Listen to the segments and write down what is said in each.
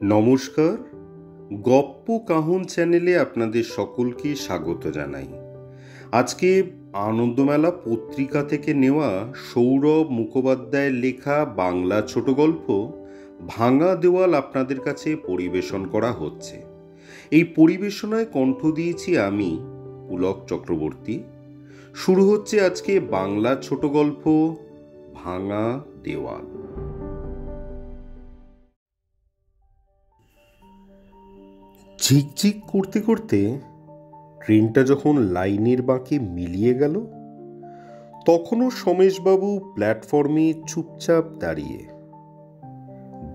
নমস্কার। গপ্প কাহন চ্যানেলে আপনাদের সকলকে স্বাগত জানাই। আজকে আনন্দমেলা পত্রিকা থেকে নেওয়া সৌরভ মুখোপাধ্যায়ের লেখা বাংলা ছোট গল্প ভাঙা দেওয়াল আপনাদের কাছে পরিবেশন করা হচ্ছে। এই পরিবেশনায় কণ্ঠ দিয়েছি আমি, পুলক চক্রবর্তী। শুরু হচ্ছে আজকে বাংলা ছোট গল্প ভাঙা দেওয়াল। ঝিকঝিক করতে করতে ট্রেনটা যখন লাইনের বাঁকে মিলিয়ে গেল, তখনও সমেশবাবু প্ল্যাটফর্মে চুপচাপ দাঁড়িয়ে।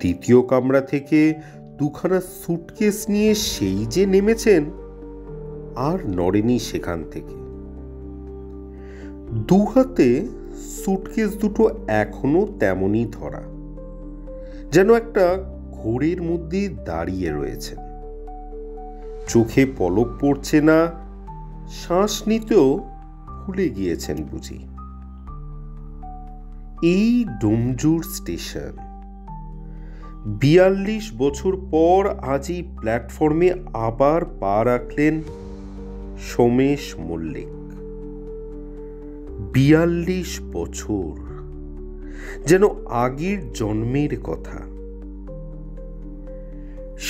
দ্বিতীয় কামরা থেকে দুখানা সুটকেস নিয়ে সেই যে নেমেছেন, আর নড়েনি সেখান থেকে। দু হাতে সুটকেস দুটো এখনো তেমনই ধরা, যেন একটা ঘোরের মধ্যে দাঁড়িয়ে রয়েছেন। চোখে পলক পড়ছে না, শ্বাস নিতেও ভুলে গিয়েছেন বুঝি। এই ডোমজুর স্টেশন। ৪২ বছর পর আজ এই প্ল্যাটফর্মে আবার পা রাখলেন সোমেশ মল্লিক। ৪২ বছর, যেন আগের জন্মের কথা।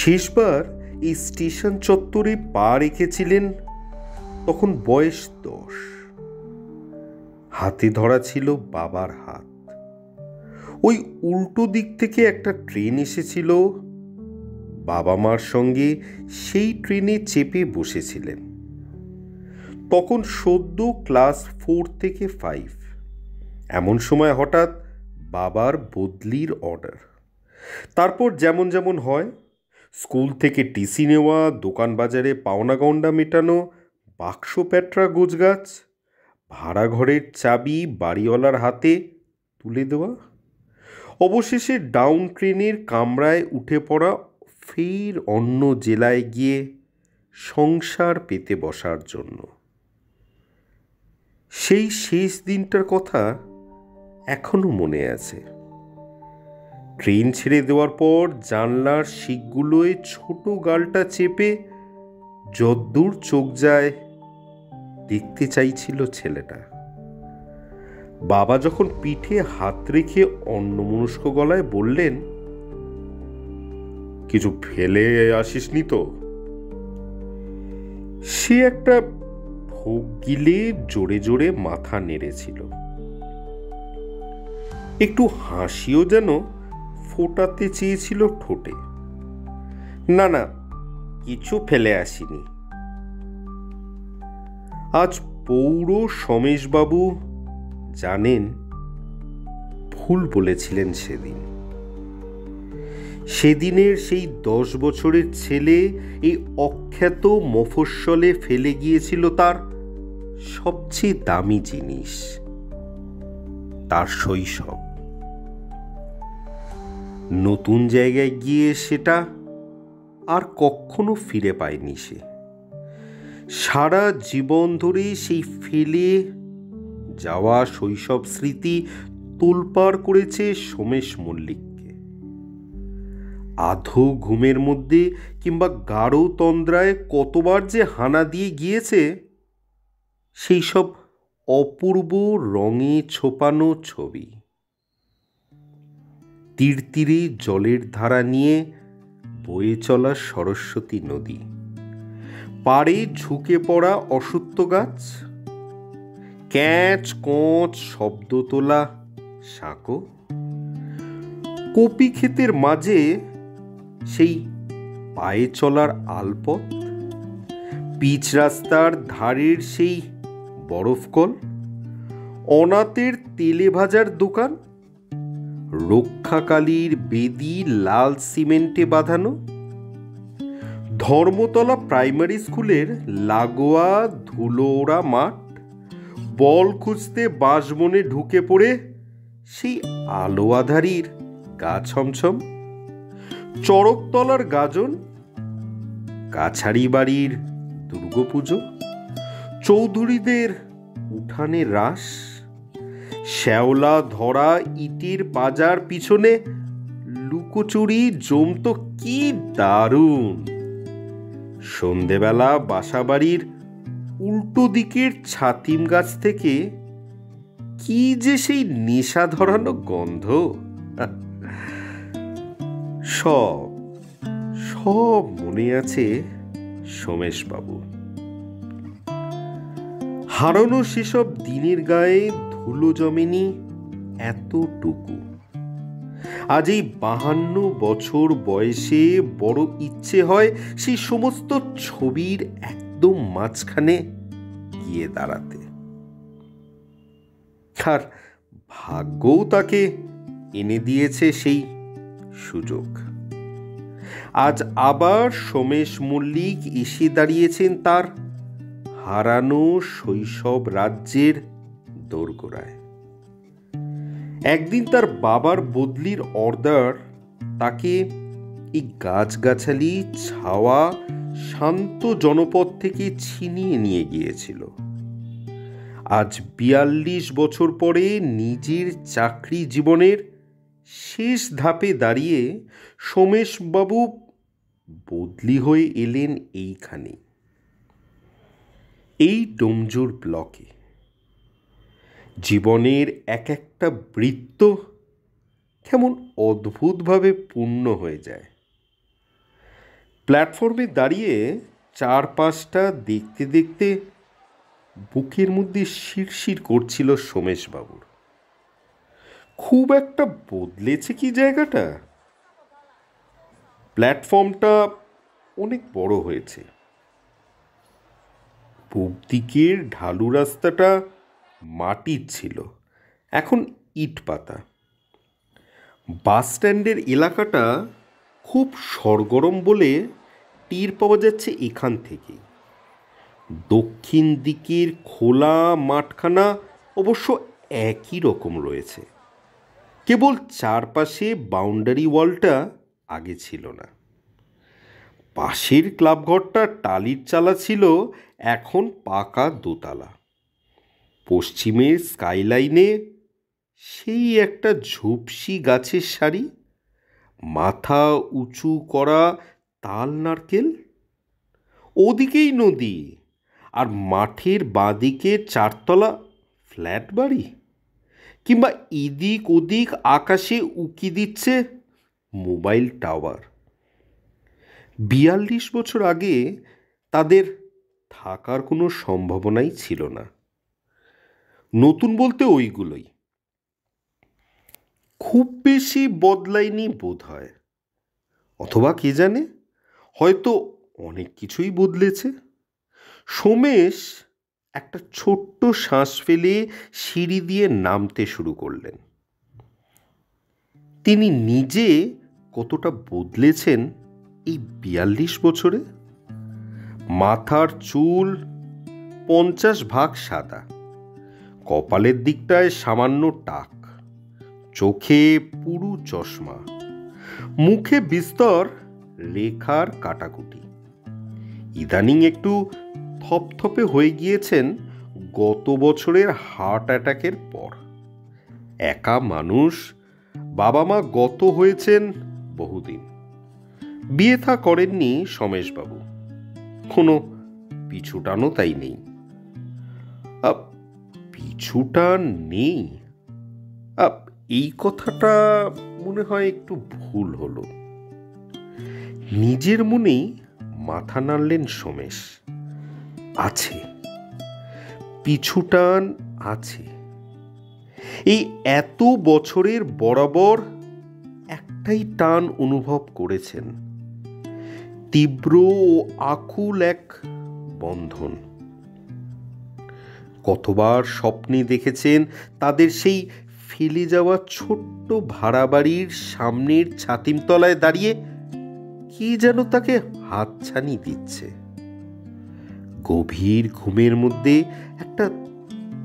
শেষবার এই স্টেশন চত্বরে পা রেখেছিলেন তখন বয়স ১০। হাতে ধরা ছিল বাবার হাত। ওই উল্টো দিক থেকে একটা ট্রেন এসেছিল, বাবা মার সঙ্গে সেই ট্রেনে চেপে বসেছিলেন। তখন সদ্য ক্লাস 4 থেকে 5। এমন সময় হঠাৎ বাবার বদলির অর্ডার। তারপর যেমন যেমন হয়, স্কুল থেকে টিসি নেওয়া, দোকান বাজারে পাওনা গণ্ডা মেটানো, বাক্স প্যাটরা গোছগাছ, ভাড়া ঘরের চাবি বাড়িওয়ালার হাতে তুলে দেওয়া, অবশেষে ডাউন ট্রেনের কামরায় উঠে পড়া, ফের অন্য জেলায় গিয়ে সংসার পেতে বসার জন্য। সেই শেষ দিনটার কথা এখনো মনে আছে। ট্রেন ছেড়ে দেওয়ার পর জানলার শিকগুলোয় ছোট গালটা চেপে যদ্দূর চোখ যায় দেখতে চাইছিল ছেলেটা। বাবা যখন পিঠে হাত রেখে অন্যমনস্ক গলায় বললেন, কিছু ফেলে আসিসনি তো? সে একটা ঢোক গিলে জোরে জোরে মাথা নেড়েছিল। একটু হাসিও যেন ফোটাতে চেয়েছিল ঠোঁটে। না না, কিছু ফেলে আসিনি। আজ পৌর সমেশবাবু জানেন ভুল বলেছিলেন সেদিন। সেদিনের সেই 10 বছরের ছেলে এই অখ্যাত মফস্বলে ফেলে গিয়েছিল তার সবচেয়ে দামি জিনিস, তার শৈশব। নতুন জায়গায় গিয়ে সেটা আর কখনো ফিরে পায়নি সে। সারা জীবন ধরে সেই ফেলে যাওয়া শৈশব স্মৃতি তোলপাড় করেছে সোমেশ মল্লিককে। আধো ঘুমের মধ্যে কিংবা গাঢ় তন্দ্রায় কতবার যে হানা দিয়ে গিয়েছে সেই সব অপূর্ব রঙে ছোপানো ছবি। তীর তীরে জলের ধারা নিয়ে বয়ে চলা সরস্বতী নদী, পাড়ে ঝুঁকে পড়া অশ্বত্থ গাছ, ক্যাঁচ কোঁচ শব্দ তোলা সাঁকো, কপি ক্ষেতের মাঝে সেই পায়ে চলার আলপথ, পিচ রাস্তার ধারের সেই বরফকল, অনাথের তেলে ভাজার দোকান, রক্ষাকালীর বেদি লাল সিমেন্টে বাঁধানো, ধর্মতলা প্রাইমারি স্কুলের লাগোয়া ধুলোওড়া মাঠ, বল খুঁজতে বাঁশবনে ঢুকে পড়ে সেই আলো আধারির গা ছমছম, চড়কতলার গাজন, কাছারি বাড়ির দুর্গাপুজো, চৌধুরীদের উঠানে রাস, শ্যাওলা ধরা ইটের পাজার পিছনে লুকোচুরি জমতো কি দারুণ। সন্ধেবেলা বাসাবাড়ির উল্টো দিকের ছাতিম গাছ থেকে কি যে সেই নেশা ধরানো গন্ধ। সব সব মনে আছে সোমেশবাবু। হারানো সেসব দিনের গায়ে ধুলো জমেনি এতটুকু। আজ এই 52 বছর বয়সে বড় ইচ্ছে হয় সেই সমস্ত ছবির একদম মাঝখানে গিয়ে দাঁড়াতে। আর ভাগ্যও তাকে এনে দিয়েছে সেই সুযোগ। আজ আবার সোমেশ মল্লিক এসে দাঁড়িয়েছেন তার হারানো শৈশব রাজ্যের দোরগোড়ায়। একদিন তার বাবার বদলির অর্ডার তাকে এই গাছগাছালি ছাওয়া শান্ত জনপদ থেকে ছিনিয়ে নিয়ে গিয়েছিল। আজ 42 বছর পরে নিজের চাকরি জীবনের শেষ ধাপে দাঁড়িয়ে সোমেশবাবু বদলি হয়ে এলেন এইখানে, এই ডোমজুর ব্লকে। জীবনের এক একটা বৃত্ত কেমন অদ্ভুতভাবে পূর্ণ হয়ে যায়। প্ল্যাটফর্মে দাঁড়িয়ে চারপাশটা দেখতে দেখতে বুকের মধ্যে শিরশির করছিল সোমেশবাবুর। খুব একটা বদলেছে কি জায়গাটা? প্ল্যাটফর্মটা অনেক বড় হয়েছে। পূব দিকের ঢালু রাস্তাটা মাটির ছিল, এখন ইট পাতা। বাস স্ট্যান্ডের এলাকাটা খুব সরগরম বলে টের পাওয়া যাচ্ছে এখান থেকে। দক্ষিণ দিকের খোলা মাঠখানা অবশ্য একই রকম রয়েছে, কেবল চারপাশে বাউন্ডারি ওয়ালটা আগে ছিল না। পাশের ক্লাবঘরটা টালির চালা ছিল, এখন পাকা দোতলা। পশ্চিমের স্কাইলাইনে সেই একটা ঝুপসি গাছের সারি, মাথা উঁচু করা তাল নারকেল। ওদিকেই নদী, আর মাঠের বাঁদিকে চারতলা ফ্ল্যাট বাড়ি, কিংবা এদিক ওদিক আকাশে উকি দিচ্ছে মোবাইল টাওয়ার। 42 বছর আগে তাদের থাকার কোনো সম্ভাবনাই ছিল না। নতুন বলতে ওইগুলোই। খুব বেশি বদলায়নি বোধ হয়, অথবা কে জানে, হয়তো অনেক কিছুই বদলেছে। সোমেশ একটা ছোট্ট শ্বাস ফেলে সিঁড়ি দিয়ে নামতে শুরু করলেন। তিনি নিজে কতটা বদলেছেন এই 42 বছরে। মাথার চুল 50 ভাগ সাদা, কপালের দিকটায় সামান্য টাক, চোখে পুরু চশমা, মুখে বিস্তর রেখার কাটাকুটি। ইদানিং একটু থপথপে হয়ে গিয়েছেন গত বছরের হার্ট অ্যাটাকের পর। একা মানুষ, বাবা মা গত হয়েছেন বহুদিন। বিয়ে থা করেননি সোমেশবাবু, কোনো পিছুটানও তাই নেই। পিছুটান নেই, এই কথাটা মনে হয় একটু ভুল হলো। নিজের মনেই মাথা নাড়লেন সোমেশ। আছে, পিছুটান আছে। এই এত বছরের বরাবর একটাই টান অনুভব করেছেন, তীব্র ও আকুল এক বন্ধন। কতবার স্বপ্নে দেখেছেন তাদের সেই ফেলে যাওয়া ছোট্ট ভাড়া বাড়ির সামনের ছাতিমতলায় দাঁড়িয়ে কি যেন তাকে হাতছানি দিচ্ছে। গভীর ঘুমের মধ্যে একটা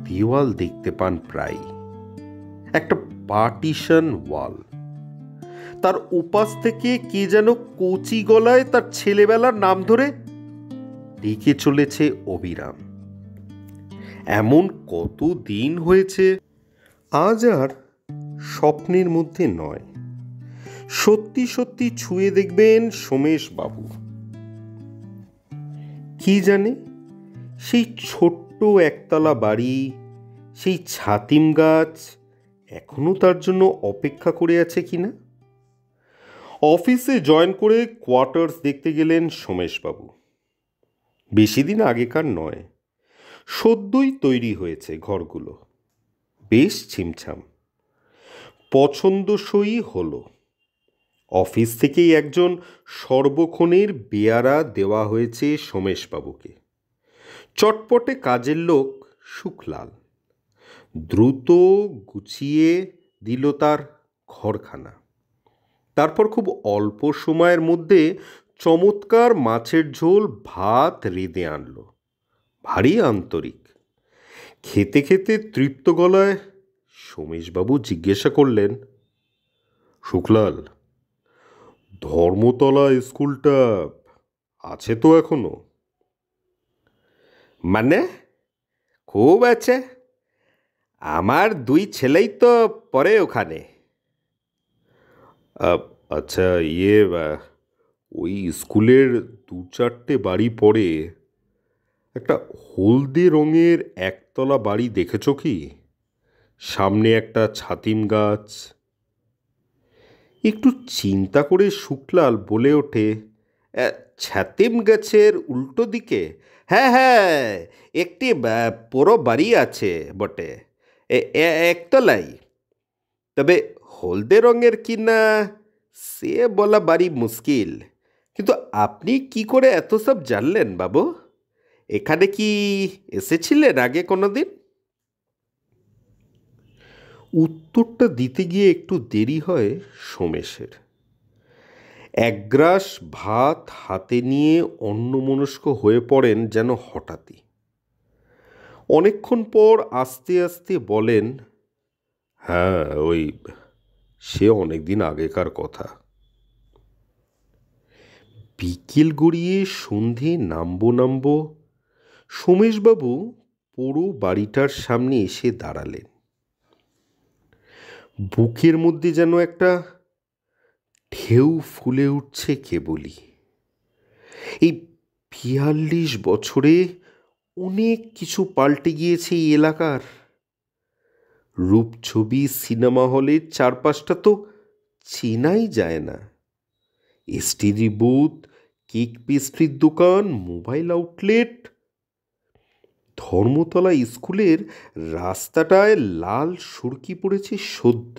দেওয়াল দেখতে পান প্রায়, একটা পার্টিশন ওয়াল। তার উপাস থেকে কে যেন কচি গলায় তার ছেলেবেলার নাম ধরে ডেকে চলেছে অবিরাম। এমন কত দিন হয়েছে। আজ আর স্বপ্নের মধ্যে নয়, সত্যি সত্যি ছুঁয়ে দেখবেন সোমেশ বাবু। কি জানে সেই ছোট্ট একতলা বাড়ি, সেই ছাতিম গাছ এখনো তার জন্য অপেক্ষা করে আছে কিনা। অফিসে জয়েন করে কোয়ার্টার্স দেখতে গেলেন সোমেশবাবু। বেশি দিন আগেকার নয়, সদ্যই তৈরি হয়েছে ঘরগুলো, বেশ ছিমছাম, পছন্দসই হলো। অফিস থেকেই একজন সর্বক্ষণের বেয়ারা দেওয়া হয়েছে সোমেশবাবুকে। চটপটে কাজের লোক সুখলাল দ্রুত গুছিয়ে দিল তার ঘরখানা। তারপর খুব অল্প সময়ের মধ্যে চমৎকার মাছের ঝোল ভাত রেঁধে আনলো, ভারী আন্তরিক। খেতে খেতে তৃপ্ত গলায় সোমেশবাবু জিজ্ঞাসা করলেন, শুক্লাল, ধর্মতলা স্কুলটা আছে তো এখনো? মানে খুব আছে, আমার দুই ছেলেই তো পড়ে ওখানে। আচ্ছা, ওই স্কুলের 2-4টে বাড়ি পরে একটা হলদে রঙের একতলা বাড়ি দেখেছ কি? সামনে একটা ছাতিম গাছ। একটু চিন্তা করে শুক্লাল বলে ওঠে, ছাতিম গাছের উল্টো দিকে? হ্যাঁ হ্যাঁ, একটি পুরো বাড়ি আছে বটে, একতলাই। তবে হলদে রঙের কিনা সে বলা বাড়ি মুশকিল। কিন্তু আপনি কি করে এত সব জানলেন বাবু? এখানে কি এসেছিলেন আগে কোনো দিন? উত্তরটা দিতে গিয়ে একটু দেরি হয় সোমেশের। একগ্রাস ভাত হাতে নিয়ে অন্যমনস্ক হয়ে পড়েন যেন হঠাৎই। অনেকক্ষণ পর আস্তে আস্তে বলেন, হ্যাঁ, সে অনেক দিন আগেকার কথা। বিকেল গড়িয়ে সন্ধে নামবো সোমেশবাবু পুরো বাড়িটার সামনে এসে দাঁড়ালেন। বুকের মধ্যে যেন একটা ঢেউ ফুলে উঠছে কেবলই। এই 42 বছরে অনেক কিছু পাল্টে গিয়েছে এই এলাকার। রূপছবি সিনেমা হলের চারপাশটা তো চেনাই যায় না। এসটিডি বুথ, কেক পেস্ট্রির দোকান, মোবাইল আউটলেট। ধর্মতলা স্কুলের রাস্তাটায় লাল সুরকি পড়েছে সদ্য।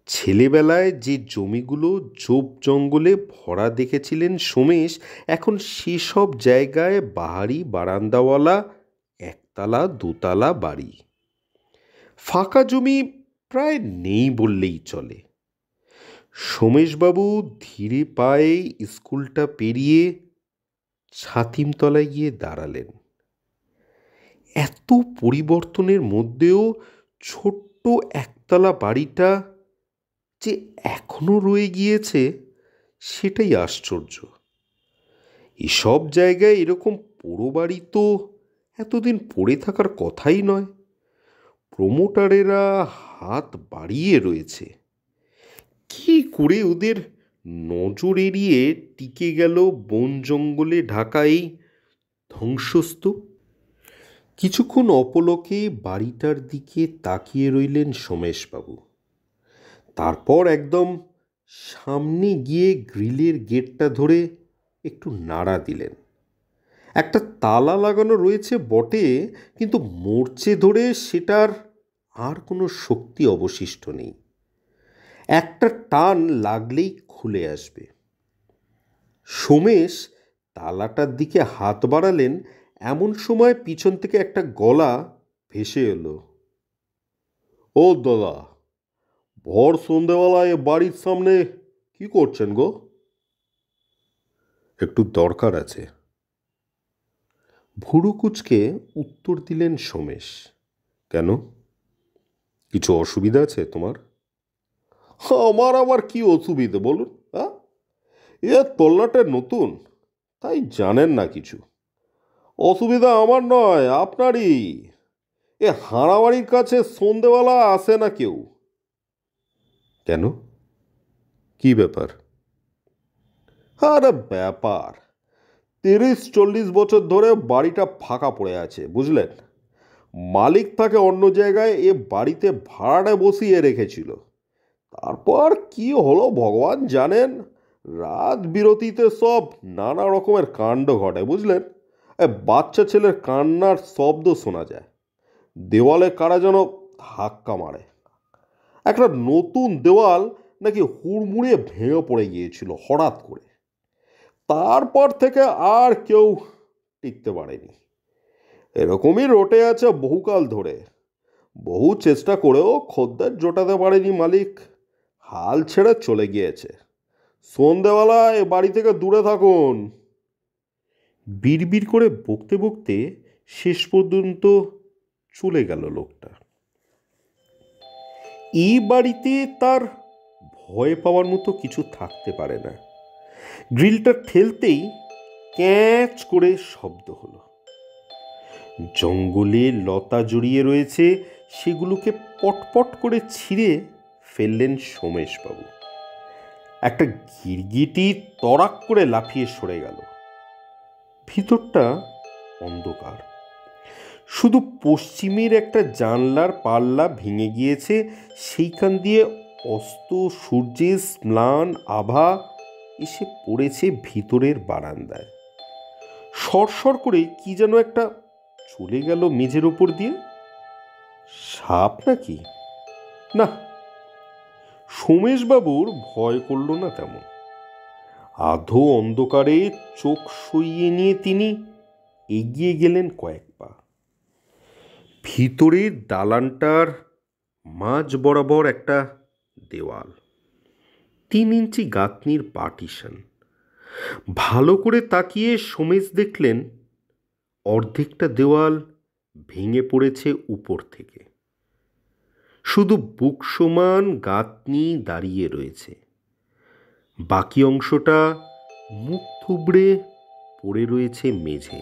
ছেলেবেলায় যে জমিগুলো ঝোপ জঙ্গলে ভরা দেখেছিলেন সোমেশ, এখন সেসব জায়গায় বাহারি বারান্দাওয়ালা একতলা দোতলা বাড়ি। ফাঁকা জমি প্রায় নেই বললেই চলে। সোমেশবাবু ধীরে পায়ে স্কুলটা পেরিয়ে ছাতিমতলায় গিয়ে দাঁড়ালেন। এত পরিবর্তনের মধ্যেও ছোট্ট একতলা বাড়িটা যে এখনো রয়ে গিয়েছে, সেটাই আশ্চর্য। এসব জায়গায় এরকম পোড়ো বাড়ি তো এতদিন পড়ে থাকার কথাই নয়। প্রমোটারেরা হাত বাড়িয়ে রয়েছে। কি করে ওদের নজর এড়িয়ে টিকে গেল বন জঙ্গলে ঢাকা এই ধ্বংসস্তূপ? কিছুক্ষণ অপলকে বাড়িটার দিকে তাকিয়ে রইলেন সোমেশবাবু। তারপর একদম সামনে গিয়ে গ্রিলের গেটটা ধরে একটু নাড়া দিলেন। একটা তালা লাগানো রয়েছে বটে, কিন্তু মরচে ধরে সেটার আর কোনো শক্তি অবশিষ্ট নেই। একটা টান লাগলেই খুলে আসবে। সোমেশ তালাটার দিকে হাত বাড়ালেন, এমন সময় পিছন থেকে একটা গলা ভেসে এলো, ও দাদা, ভর সন্ধেবেলায় বাড়ির সামনে কি করছেন গো? একটু দরকার আছে, ভুরু কুঁচকে উত্তর দিলেন সোমেশ। কেন, কিছু অসুবিধা আছে তোমার? আমার আবার কি অসুবিধে বলুন? হ্যাঁ, এ তল্লাটা নতুন, তাই জানেন না কিছু। অসুবিধা আমার নয়, আপনারই। এ হাঁড়াবাড়ির কাছে সন্ধেবেলা আসে না কেউ। কেন, কি ব্যাপার? আরে ব্যাপার, 30-40 বছর ধরে বাড়িটা ফাঁকা পড়ে আছে, বুঝলেন? মালিক তাকে অন্য জায়গায় এ বাড়িতে ভাড়াটা বসিয়ে রেখেছিল। তারপর কি হলো ভগবান জানেন। রাত বিরতিতে সব নানা রকমের কাণ্ড ঘটে, বুঝলেন? বাচ্চা ছেলের কান্নার শব্দ শোনা যায়, দেওয়ালে কারা যেন ধাক্কা মারে, একটা নতুন দেওয়াল নাকি হুড়মুড়িয়ে ভেঙে পড়ে গিয়েছিল হঠাৎ করে। তারপর থেকে আর কেউ টিকতে পারেনি। এরকমই রটে আছে বহুকাল ধরে। বহু চেষ্টা করেও খদ্দের জোটাতে পারেনি মালিক, হাল ছেড়ে চলে গিয়েছে। সন্ধেবেলা এ বাড়ি থেকে দূরে থাকুন। বিড়বিড় করে বকতে বকতে শেষ পর্যন্ত চলে গেল লোকটা। এই বাড়িতে তার ভয় পাওয়ার মতো কিছু থাকতে পারে না। গ্রিলটা ঠেলতেই ক্যাঁচ করে শব্দ হলো। জঙ্গলে লতা জড়িয়ে রয়েছে, সেগুলোকে পটপট করে ছিঁড়ে ফেললেন সোমেশবাবু। একটা গিরগিটি তড়াক করে লাফিয়ে সরে গেল। ভিতরটা অন্ধকার, শুধু পশ্চিমের একটা জানলার পাল্লা ভেঙে গিয়েছে, সেইখান দিয়ে অস্ত সূর্যের ম্লান আভা এসে পড়েছে ভিতরের বারান্দায়। সরসর করে কি যেন একটা চলে গেল মেঝের ওপর দিয়ে। সাপ নাকি? না, সোমেশবাবুর ভয় করল না তেমন। আধো অন্ধকারে চোখ সইয়ে নিয়ে তিনি এগিয়ে গেলেন কয়েক পা। ভিতরের দালানটার মাঝ বরাবর একটা দেওয়াল, 3 ইঞ্চি গাঁথনির পার্টিশন। ভালো করে তাকিয়ে সোমেশ দেখলেন অর্ধেকটা দেওয়াল ভেঙে পড়েছে উপর থেকে। শুধু বুক সমান গাঁথনি দাঁড়িয়ে রয়েছে, বাকি অংশটা মুখ থুবড়ে পড়ে রয়েছে মেঝে।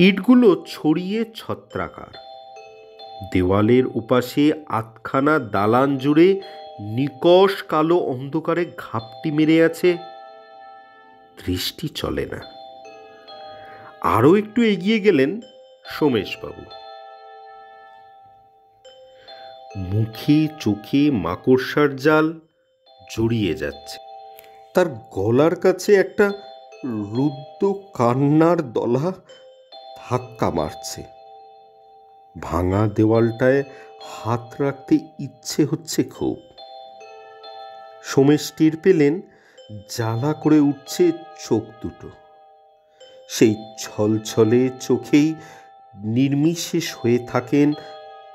ইটগুলো ছড়িয়ে ছত্রাকার। দেওয়ালের ওপাশে আধখানা দালান জুড়ে নিকষ কালো অন্ধকারে ঘাপটি মেরে আছে, দৃষ্টি চলে না। আরও একটু এগিয়ে গেলেন সোমেশবাবু। মুখে চোখে মাকড়সার জাল জড়িয়ে যাচ্ছে। তার গলার কাছে একটা রুদ্ধ কান্নার দলা ধাক্কা মারছে। ভাঙা দেওয়ালটায় হাত রাখতে ইচ্ছে হচ্ছে খুব। সোমেশ টের পেলেন জ্বালা করে উঠছে চোখ দুটো। সেই ছলছলে চোখেই নির্বিশেষ হয়ে থাকেন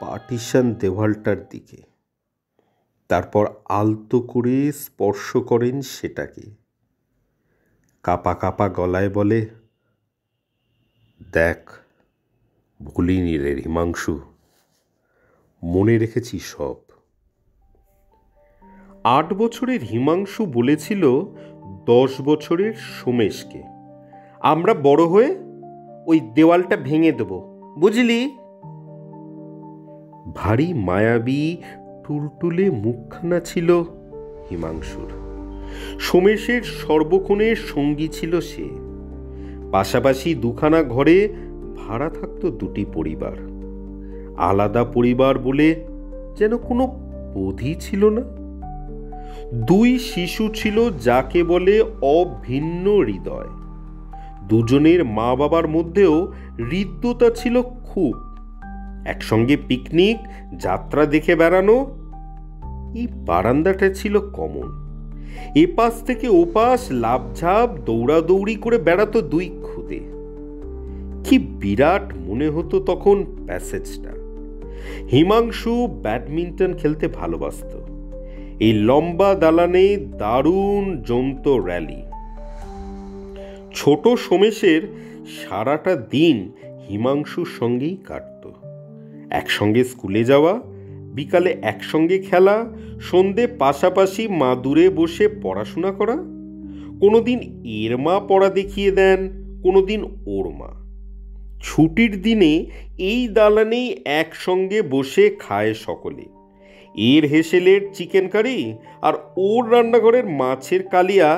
পার্টিশন দেওয়ালটার দিকে। তারপর আলতো করে স্পর্শ করেন সেটাকে। কাপা কাপা গলায় বলে, দেখ, ভুলিনি রে হিমাংশু, মনে রেখেছি সব। 8 বছরের হিমাংশু বলেছিল 10 বছরের সোমেশকে, আমরা বড় হয়ে ওই দেওয়ালটা ভেঙে দেব, বুঝলি? ভারী মায়াবী টুলটুলে মুখখানা ছিল হিমাংশুর। সোমেশের সর্বক্ষণের সঙ্গী ছিল সে। পাশাপাশি দুখানা ঘরে ভাড়া থাকতো 2টি পরিবার। আলাদা পরিবার বলে যেন কোনো বোধই ছিল না। 2 শিশু ছিল যাকে বলে অভিন্ন হৃদয়। দুজনের মা বাবার মধ্যেও হৃদ্যতা ছিল খুব। একসঙ্গে পিকনিক, যাত্রা দেখে বেড়ানো। এই বারান্দাটা ছিল কমন। এপাশ থেকে ওপাশ লাফঝাপ দৌড়াদৌড়ি করে বেড়াতো 2 খুদে। কি বিরাট মনে হতো তখন প্যাসেজটা। হিমাংশু ব্যাডমিন্টন খেলতে ভালোবাসত। এই লম্বা দালানে দারুণ জমতো র্যালি। ছোট সোমেশের সারাটা দিন হিমাংশুর সঙ্গেই কাটত। একসঙ্গে স্কুলে যাওয়া, বিকালে একসঙ্গে খেলা, সন্ধে পাশাপাশি মাদুরে বসে পড়াশোনা করা। কোনোদিন এর মা পড়া দেখিয়ে দেন, কোনোদিন ওর মা। ছুটির দিনে এই দালানেই একসঙ্গে বসে খায় সকলে। এর হেসেলের চিকেন কারি আর ওর রান্নাঘরের মাছের কালিয়া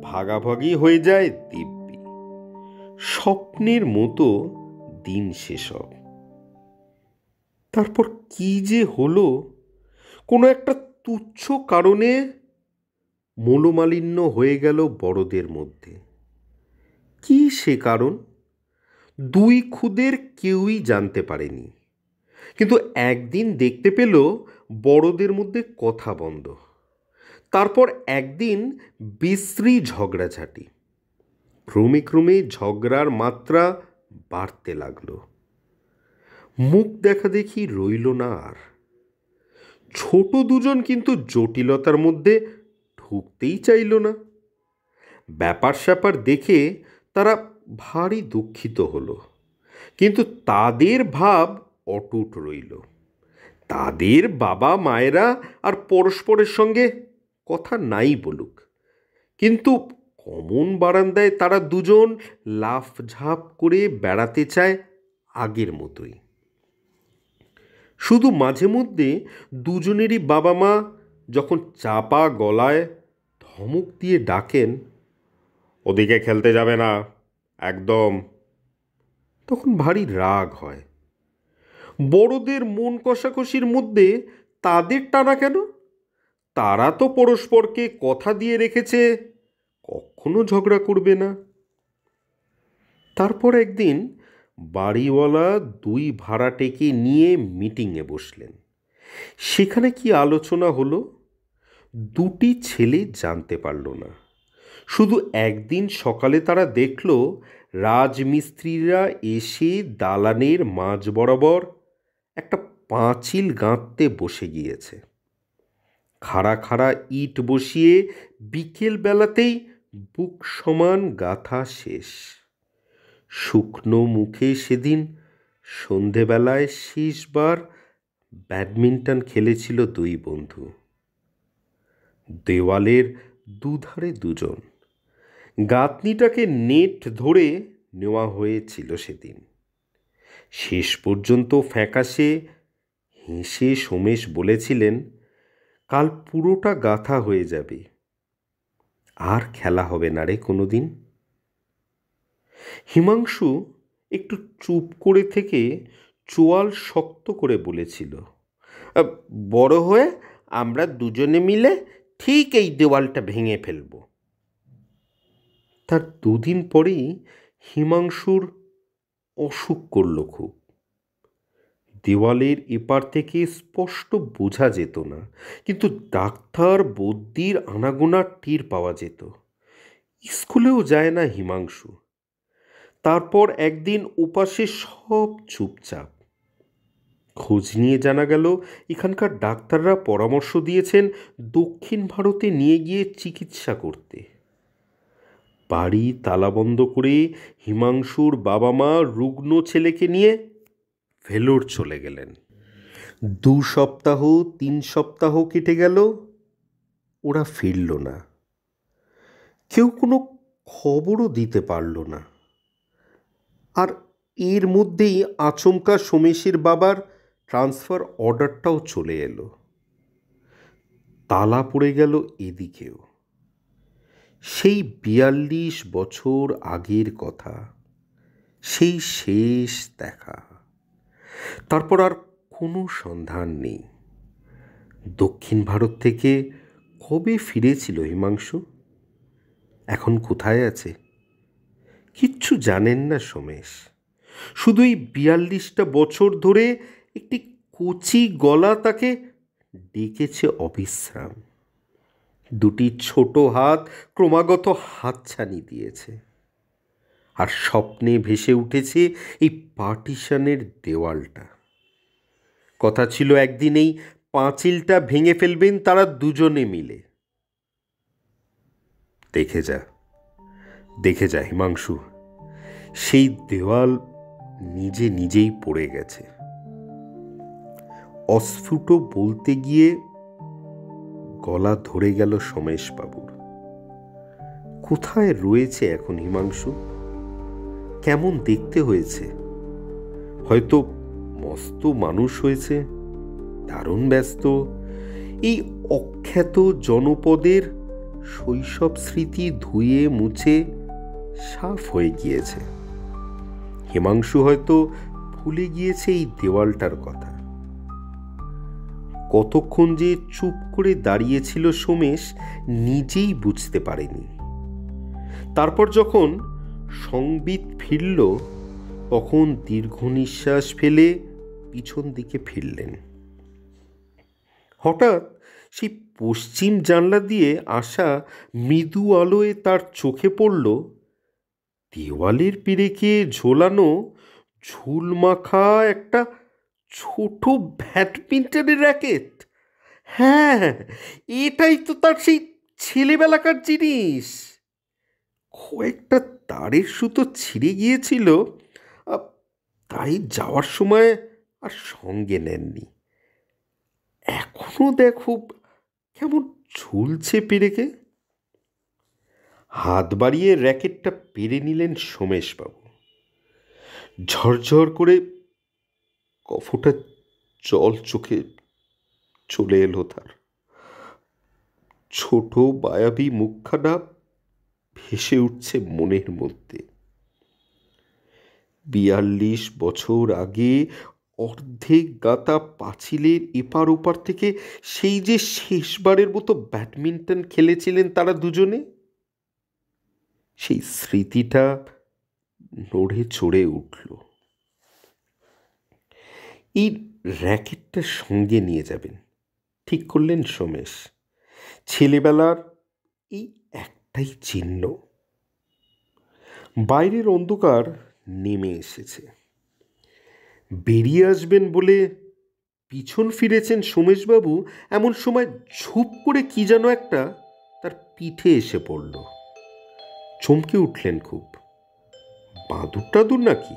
ভাগাভাগি হয়ে যায় দিব্যি। স্বপ্নের মতো দিন সেসব। তারপর কি যে হলো, কোনো একটা তুচ্ছ কারণে মনোমালিন্য হয়ে গেল বড়দের মধ্যে। কি সে কারণ দুই খুদের কেউই জানতে পারেনি, কিন্তু একদিন দেখতে পেল বড়দের মধ্যে কথা বন্ধ। তারপর একদিন বিশ্রী ঝগড়াঝাটি। ক্রমে ক্রমে ঝগড়ার মাত্রা বাড়তে লাগলো। মুখ দেখা দেখি রইল না আর। ছোট দুজন কিন্তু জটিলতার মধ্যে ঢুকতেই চাইল না। ব্যাপার স্যাপার দেখে তারা ভারী দুঃখিত হলো, কিন্তু তাদের ভাব অটুট রইল। তাদের বাবা মায়েরা আর পরস্পরের সঙ্গে কথা নাই বলুক, কিন্তু কমন বারান্দায় তারা দুজন লাফ ঝাঁপ করে বেড়াতে চায় আগের মতোই। শুধু মাঝে মধ্যে দুজনেরই বাবা মা যখন চাপা গলায় ধমক দিয়ে ডাকেন, ওদিকে খেলতে যাবে না একদম, তখন ভারী রাগ হয়। বড়দের মন কষাকষির মধ্যে তাদের টানা কেন? তারা তো পরস্পরকে কথা দিয়ে রেখেছে কখনো ঝগড়া করবে না। তারপর একদিন বাড়িওয়ালা দুই ভাড়াটেকে নিয়ে মিটিংয়ে বসলেন। সেখানে কি আলোচনা হলো দুটি ছেলে জানতে পারল না। শুধু একদিন সকালে তারা দেখল রাজমিস্ত্রিরা এসে দালানের মাঝ বরাবর একটা পাঁচিল গাঁথতে বসে গিয়েছে। খাড়া খাড়া ইট বসিয়ে বিকেল বেলাতেই বুক সমান গাঁথা শেষ। শুকনো মুখে সেদিন সন্ধেবেলায় শেষবার ব্যাডমিন্টন খেলেছিল দুই বন্ধু। দেওয়ালের দুধারে দুজন। গাঁথনিটাকে নেট ধরে নেওয়া হয়েছিল সেদিন। শেষ পর্যন্ত ফ্যাকাশে হেসে সোমেশ বলেছিলেন, কাল পুরোটা গাঁথা হয়ে যাবে, আর খেলা হবে না রে কোনো দিন। হিমাংশু একটু চুপ করে থেকে চোয়াল শক্ত করে বলেছিল, বড় হয়ে আমরা দুজনে মিলে ঠিক এই দেওয়ালটা ভেঙে ফেলব। তার দুদিন পরেই হিমাংশুর অসুখ করল খুব। দেওয়ালের এপার থেকে স্পষ্ট বোঝা যেত না, কিন্তু ডাক্তার বদ্যির আনাগোনা টের পাওয়া যেত। স্কুলেও যায় না হিমাংশু। তারপর একদিন উপাসে সব চুপচাপ। খোঁজ নিয়ে জানা গেল এখানকার ডাক্তাররা পরামর্শ দিয়েছেন দক্ষিণ ভারতে নিয়ে গিয়ে চিকিৎসা করতে। বাড়ি তালাবন্ধ করে হিমাংশুর বাবা মা রুগ্ন ছেলেকে নিয়ে ভেলোর চলে গেলেন। 2 সপ্তাহ 3 সপ্তাহ কেটে গেল, ওরা ফিরল না। কেউ কোনো খবরও দিতে পারল না। আর এর মধ্যেই আচমকা সোমেশের বাবার ট্রান্সফার অর্ডারটাও চলে এলো। তালা পড়ে গেল এদিকেও। সেই 42 বছর আগের কথা, সেই শেষ দেখা। তারপর আর কোনো সন্ধান নেই। দক্ষিণ ভারত থেকে কবে ফিরেছিল হিমাংশু? এখন কোথায় আছে কিচ্ছু জানেন না সোমেশ। শুধু এই 42টা বছর ধরে একটি কচি গলা তাকে ডেকেছে অবিশ্রাম। দুটি ছোট হাত ক্রমাগত হাতছানি দিয়েছে। আর স্বপ্নে ভেসে উঠেছে এই পার্টিশনের দেওয়ালটা। কথা ছিল একদিন এই পাঁচিলটা ভেঙে ফেলবেন তারা দুজনে মিলে। দেখে যা হিমাংশু, সেই দেওয়াল নিজে নিজেই পড়ে গেছে। অস্ফুট বলতে গিয়ে গলা ধরে গেল সোমেশবাবুর। কোথায় রয়েছে এখন হিমাংশু? কেমন দেখতে হয়েছে? হয়তো মস্ত মানুষ হয়েছে, দারুণ ব্যস্ত, এই অখ্যাত জনপদের শৈশব স্মৃতি ধুয়ে মুছে সাফ হয়ে গিয়েছে। হিমাংশু হয়তো ভুলে গিয়েছে এই দেওয়ালটার কথা। কতক্ষণ যে চুপ করে দাঁড়িয়েছিল সোমেশ নিজেই বুঝতে পারেনি। তারপর যখন সংবিত ফিরল, তখন দীর্ঘ নিঃশ্বাস ফেলে পিছন দিকে ফিরলেন। হঠাৎ সেই পশ্চিম জানলা দিয়ে আসা মৃদু আলোয় তার চোখে পড়ল দেওয়ালের পেরেকে ঝোলানো ঝুলমাখা একটা ছোট ব্যাডমিন্টনের র্যাকেট। হ্যাঁ, এটাই তো তার সেই ছেলেবেলাকার জিনিস। কয়েকটা তারের সুতো ছিঁড়ে গিয়েছিল, তাই যাওয়ার সময় আর সঙ্গে নেননি। এখনো দেখো কেমন ঝুলছে পেরেকে। হাত বাড়িয়ে র্যাকেটটা পেরে নিলেন সোমেশবাবু। ঝরঝর করে কফটা জল চোখে চলে এলো তার। ছোট মায়াবী মুখখানা ভেসে উঠছে মনের মধ্যে। ৪২ বছর আগে অর্ধেক গাঁথা পাঁচিলের এপার ওপার থেকে সেই যে শেষবারের মতো ব্যাডমিন্টন খেলেছিলেন তারা দুজনে, সেই স্মৃতিটা নড়ে চড়ে উঠল। এই র্যাকেটটা সঙ্গে নিয়ে যাবেন ঠিক করলেন সোমেশ। ছেলেবেলার এই একটাই চিহ্ন। বাইরের অন্ধকার নেমে এসেছে। বেরিয়ে আসবেন বলে পিছন ফিরেছেন সোমেশবাবু, এমন সময় ঝুপ করে কি যেন একটা তার পিঠে এসে পড়ল। চমকে উঠলেন খুব। বাদুর টাদুর নাকি?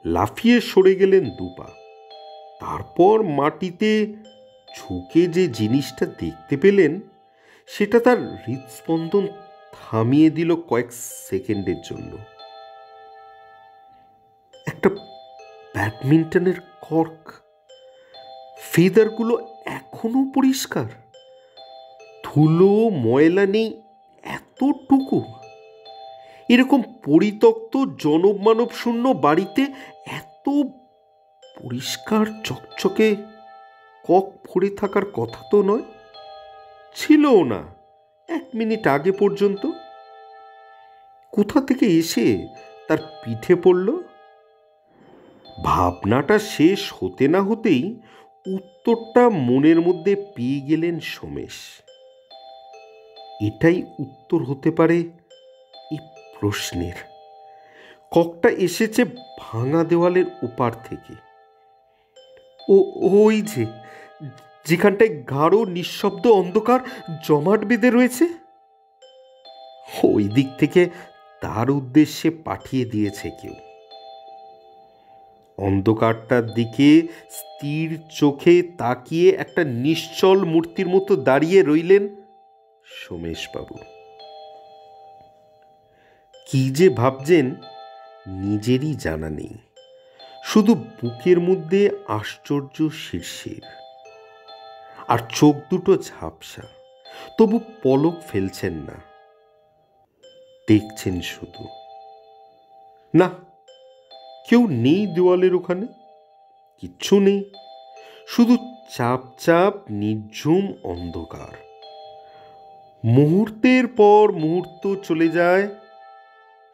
লাফিয়ে সরে গেলেন দুপা। তারপর মাটিতে ঝুঁকে যে জিনিসটা দেখতে পেলেন, সেটা তার হৃদস্পন্দন থামিয়ে দিল কয়েক সেকেন্ডের জন্য। একটা ব্যাডমিন্টনের কর্ক। ফেদারগুলো এখনো পরিষ্কার, ধুলো ময়লা নেই এতটুকু। এরকম পরিত্যক্ত জনব মানব শূন্য বাড়িতে এত পরিষ্কার চকচকে কক পড়ে থাকার কথা তো নয়, ছিলও না ১ মিনিট আগে পর্যন্ত। কোথা থেকে এসে তার পিঠে পড়ল? ভাবনাটা শেষ হতে না হতেই উত্তরটা মনের মধ্যে পেয়ে গেলেন সোমেশ। এটাই উত্তর হতে পারে এই প্রশ্নের। ককটা এসেছে ভাঙা দেওয়ালের ওপার থেকে। ওই যে যেখানটায় গাঢ় নিঃশব্দ অন্ধকার জমাট বেঁধে রয়েছে, ওই দিক থেকে তার উদ্দেশ্যে পাঠিয়ে দিয়েছে কেউ। অন্ধকারটার দিকে স্থির চোখে তাকিয়ে একটা নিশ্চল মূর্তির মতো দাঁড়িয়ে রইলেন সোমেশবাবু। কি যে ভাবছেন নিজেরই জানা নেই, শুধু বুকের মধ্যে আশ্চর্য শিরশির। আর চোখ দুটো ঝাপসা, তবু পলক ফেলছেন না, দেখছেন শুধু। না, কেউ নেই দেওয়ালের ওখানে, কিচ্ছু নেই, শুধু চাপ চাপ নির্ঝুম অন্ধকার। মুহূর্তের পর মুহূর্ত চলে যায়,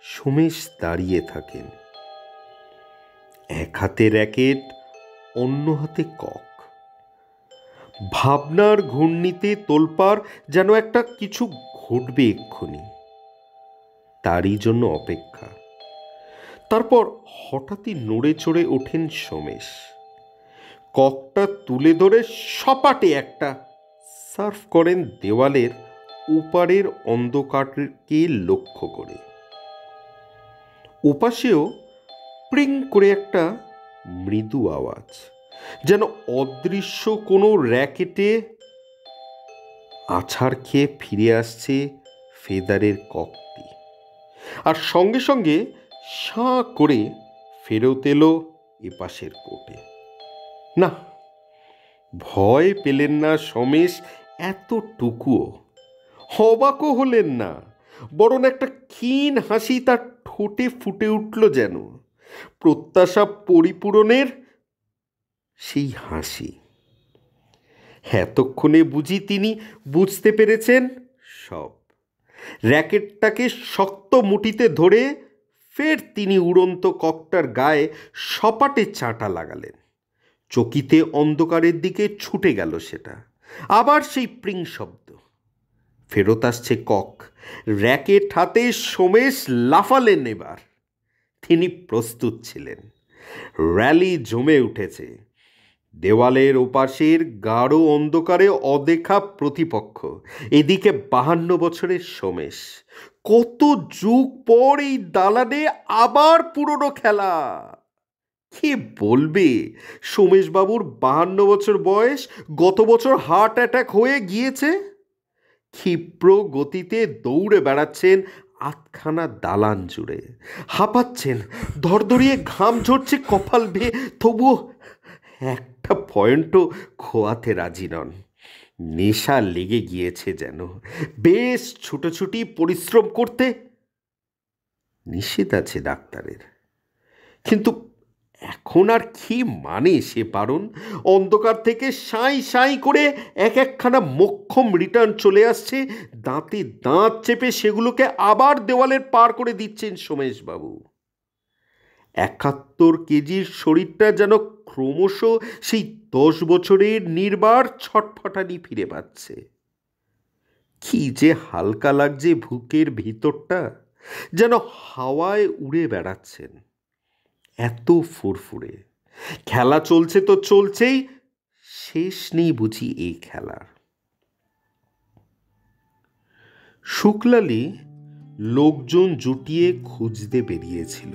সোমেশ দাঁড়িয়ে থাকেন। এক হাতে র্যাকেট, অন্য হাতে কক। ভাবনার ঘূর্ণিতে তোলপাড়, যেন একটা কিছু ঘটবে এক্ষুনি, তারই জন্য অপেক্ষা। তারপর হঠাৎই নড়ে চড়ে ওঠেন সোমেশ। ককটা তুলে ধরে সপাটে একটা সার্ভ করেন দেওয়ালের ওপারের অন্ধকারকে লক্ষ্য করে। ওপাশেও প্রিং করে একটা মৃদু আওয়াজ, যেন অদৃশ্য কোনো র্যাকেটে আছাড় খেয়ে ফিরে আসছে ফেদারের ককটি। আর সঙ্গে সঙ্গে সাঁ করে ফেরত এলো এপাশের কোর্টে। না, ভয় পেলেন না সমেশ এতটুকুও, অবাকও হলেন না, বরং একটা ক্ষীণ হাসি তার ঠোঁটে ফুটে উঠল, যেন প্রত্যাশা পরিপূরণের সেই হাসি। এতক্ষণে বুঝি তিনি বুঝতে পেরেছেন সব। র্যাকেটটাকে শক্ত মুঠিতে ধরে ফের তিনি উড়ন্ত ককটার গায়ে সপাটে চাঁটা লাগালেন। চকিতে অন্ধকারের দিকে ছুটে গেল সেটা। আবার সেই প্রিং শব্দ। ফেরত আসছে কক। র্যাকেট হাতে সমেশ লাফালেন এবার। তিনি প্রস্তুত ছিলেন। র্যালি জমে উঠেছে। দেওয়ালের ওপাশের গাঢ় অন্ধকারে অদেখা প্রতিপক্ষ, এদিকে 52 বছরের সমেশ। কত যুগ পর এই দালানে আবার পুরনো খেলা। কে বলবে সোমেশবাবুর 52 বছর বয়স, গত বছর হার্ট অ্যাটাক হয়ে গিয়েছে। ক্ষিপ্র গতিতে দৌড়ে বেড়াচ্ছেন আধখানা দালান জুড়ে, হাঁপাচ্ছেন, ধরধরিয়ে ঘাম ঝরছে কপাল বেয়ে, তবুও একটা পয়েন্টও খোয়াতে রাজি নন। নেশা লেগে গিয়েছে যেন। বেশ ছুটোছুটি পরিশ্রম করতে নিষেধ আছে ডাক্তারের, কিন্তু এখন আর কি মানে সে বারণ? অন্ধকার থেকে সাঁই সাঁই করে এক একখানা মোক্ষম রিটার্ন চলে আসছে। দাঁতে দাঁত চেপে সেগুলোকে আবার দেওয়ালের পার করে দিচ্ছেন সোমেশবাবু। 71 কেজির শরীরটা যেন ক্রমশ সেই 10 বছরের নির্বার ছটফটানি ফিরে পাচ্ছে। কি যে হালকা লাগছে বুকের ভিতরটা, যেন হাওয়ায় উড়ে বেড়াচ্ছেন। এত ফুরফুরে। খেলা চলছে তো চলছেই, শেষ নেই বুঝি এই খেলার। শুক্লালি লোকজন জুটিয়ে খুঁজতে বেরিয়েছিল।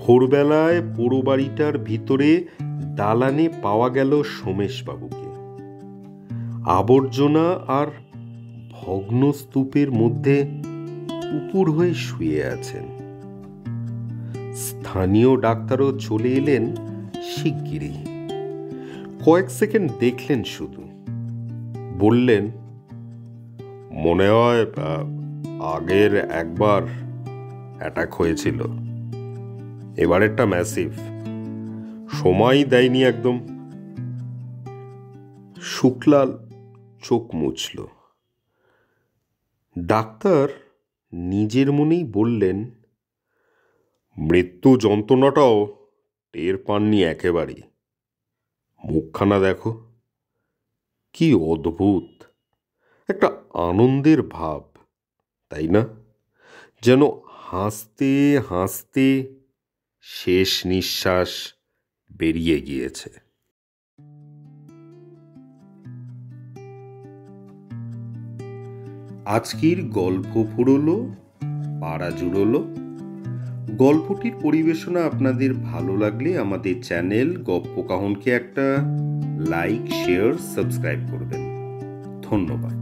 ভোরবেলায় পোড়ো বাড়িটার ভিতরে দালানে পাওয়া গেল সোমেশবাবুকে। আবর্জনা আর ভগ্ন স্তূপের মধ্যে উপুর হয়ে শুয়ে আছেন। স্থানীয় ডাক্তারও চলে এলেন শিগগিরই। কয়েক সেকেন্ড দেখলেন শুধু, বললেন, মনে হয় আগের একবার অ্যাটাক হয়েছিল, এবারেরটা ম্যাসিভ, সময় দেয়নি একদম। শুক্লাল চোখ মুছল। ডাক্তার নিজের মনেই বললেন, মৃত্যু যন্ত্রণাটাও টের পাননি একেবারেই। মুখখানা দেখো, কি অদ্ভুত একটা আনন্দের ভাব, তাই না? যেন হাসতে হাসতে শেষ নিঃশ্বাস বেরিয়ে গিয়েছে। আজকের গল্প ফুরলো, পাড়া জুড়লো। গল্পটির পরিবেশনা আপনাদের ভালো লাগলে আমাদের চ্যানেল গপ্প কাহনকে একটা লাইক, শেয়ার, সাবস্ক্রাইব করবেন। ধন্যবাদ।